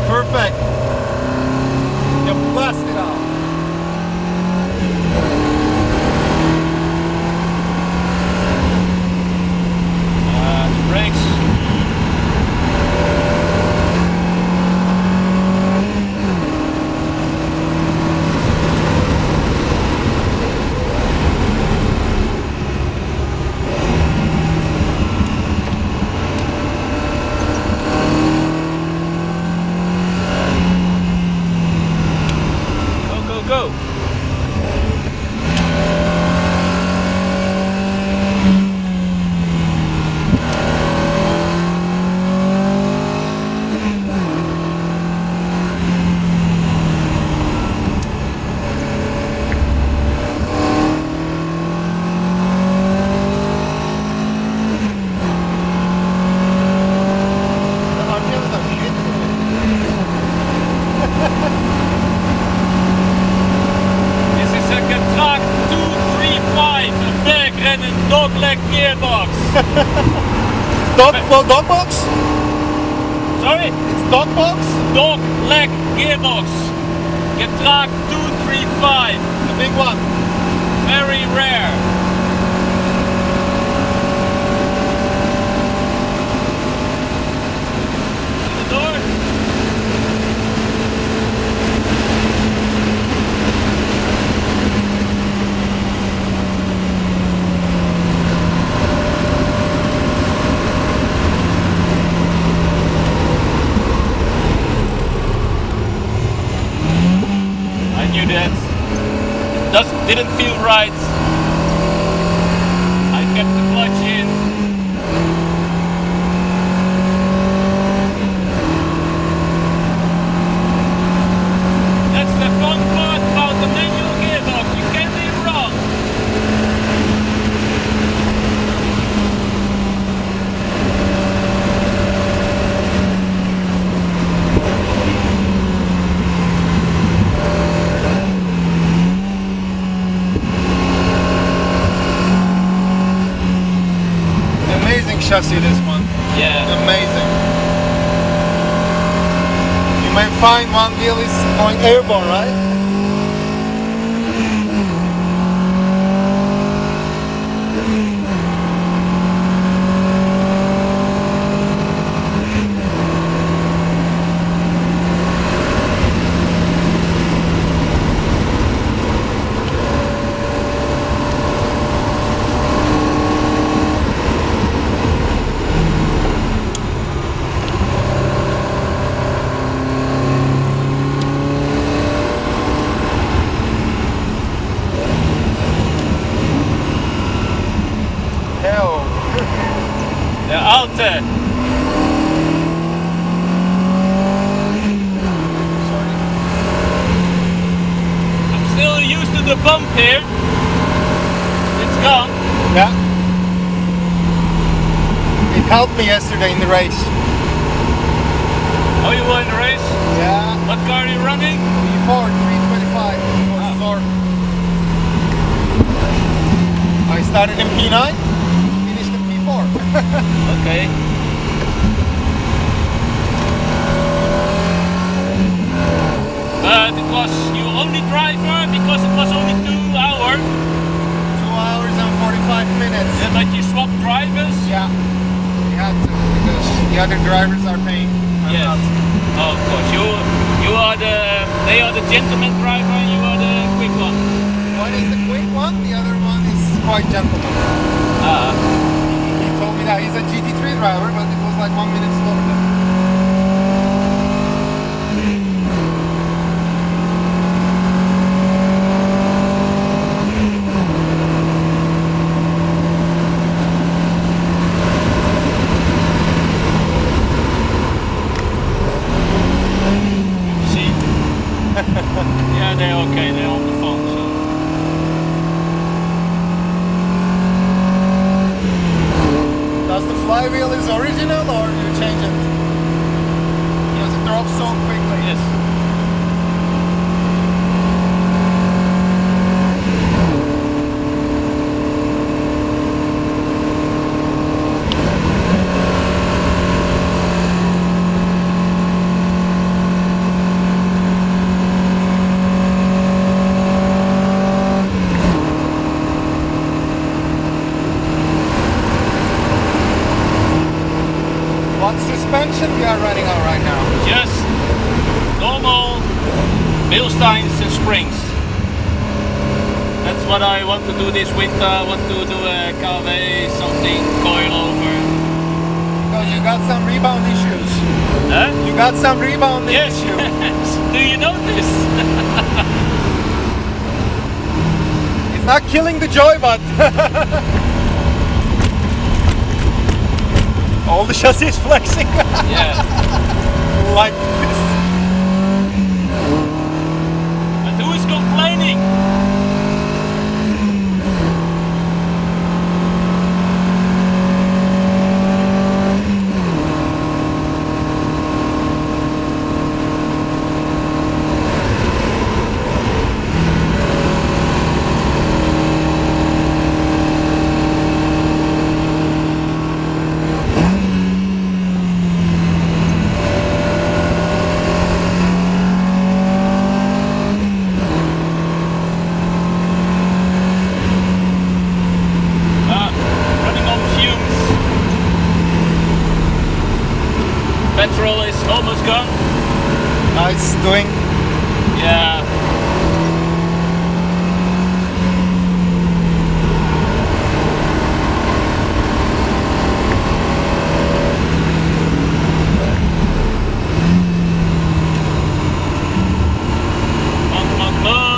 Perfect. You blast it out. The brakes. Go. Dog-leg gearbox. Dog box? Sorry? It's dog box? Dog-leg gearbox. Getrag 235. The big one. Very rare. See the door? Didn't feel right. I kept the clutch in. That's the fun part about the manual gearbox. You can't be wrong. Chassis, this one. Yeah. Amazing. You might find one wheel is going airborne, right? Sorry. I'm still used to the bump here. It's gone. Yeah. It helped me yesterday in the race. Oh, you were in the race? Yeah. What car are you running? B4 325. I started in P9, finished in P4. Okay. But it was you only driver because it was only 2 hours. 2 hours and 45 minutes. Yeah, but you swapped drivers? Yeah. We had to because the other drivers are paying. Yes. Oh, of course. They are the gentleman driver and you are the quick one. One is the quick one, the other one is quite gentleman. He told me that he's a GT3 driver, but it was like 1 minute slower than me. Yeah, they're okay, they're on the phone, so. Does the flywheel is original or you change it? Because it drops so quickly. Yes. Bilsteins and springs. That's what I want to do this winter. I want to do a KV, something coil over. Because you got some rebound issues. Huh? You got some rebound issues. Yes. Do you notice? It's not killing the joy, but all the chassis is flexing. Yeah. Like this. But who is complaining? Petrol is almost gone. It's doing. Yeah. Come on.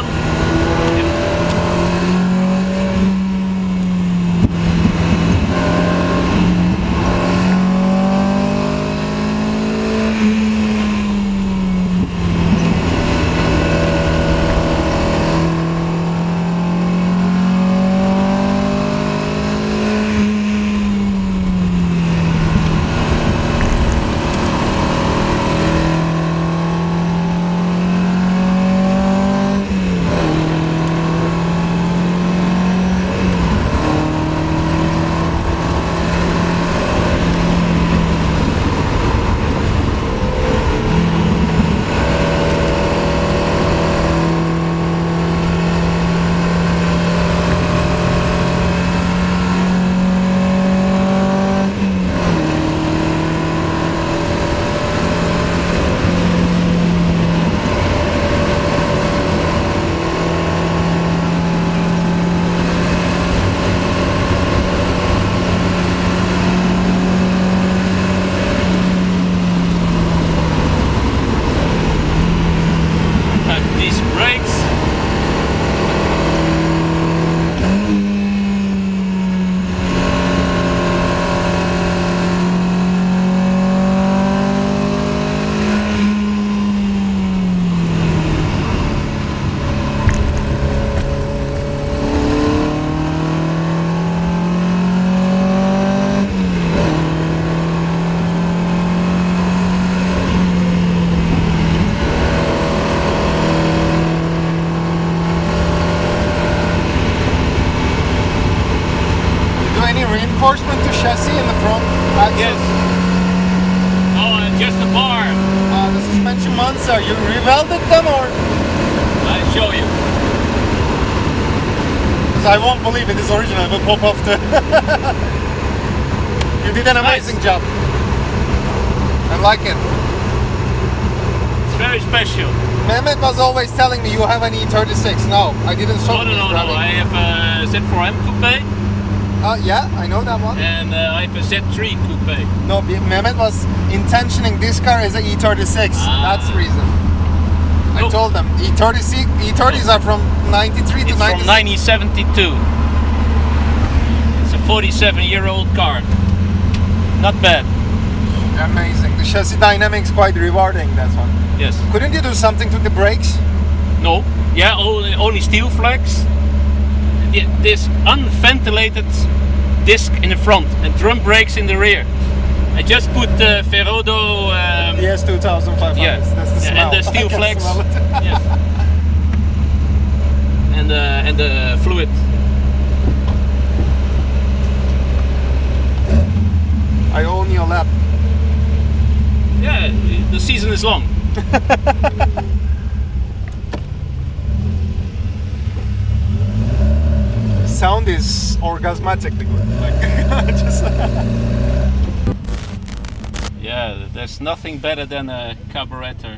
Reinforcement to chassis in the front axle? Yes. Oh, just the bar. The suspension mounts, you rewelded them or? I'll show you. Because I won't believe it is original, it will pop off the... You did an amazing job. I like it. It's very special. Mehmet was always telling me you have an E36. No, I didn't show No. I have a Z4M coupe. Yeah, I know that one. And I have a Z3 coupe. No, Mehmet was intentioning this car as an E36. That's the reason. I told them E30s are from 93 to 96. From 1972. It's a 47-year-old car. Not bad. Amazing. The chassis dynamics quite rewarding. That one. Yes. Couldn't you do something to the brakes? No. Yeah, only steel flex. This unventilated disc in the front and drum brakes in the rear. I just put the Ferodo. Yes, 2500. Yeah, that's the smell. and the steel flex. Yes. And the fluid. I own your lap. Yeah, the season is long. Sound is orgasmatically good. Like, just yeah, there's nothing better than a carburetor.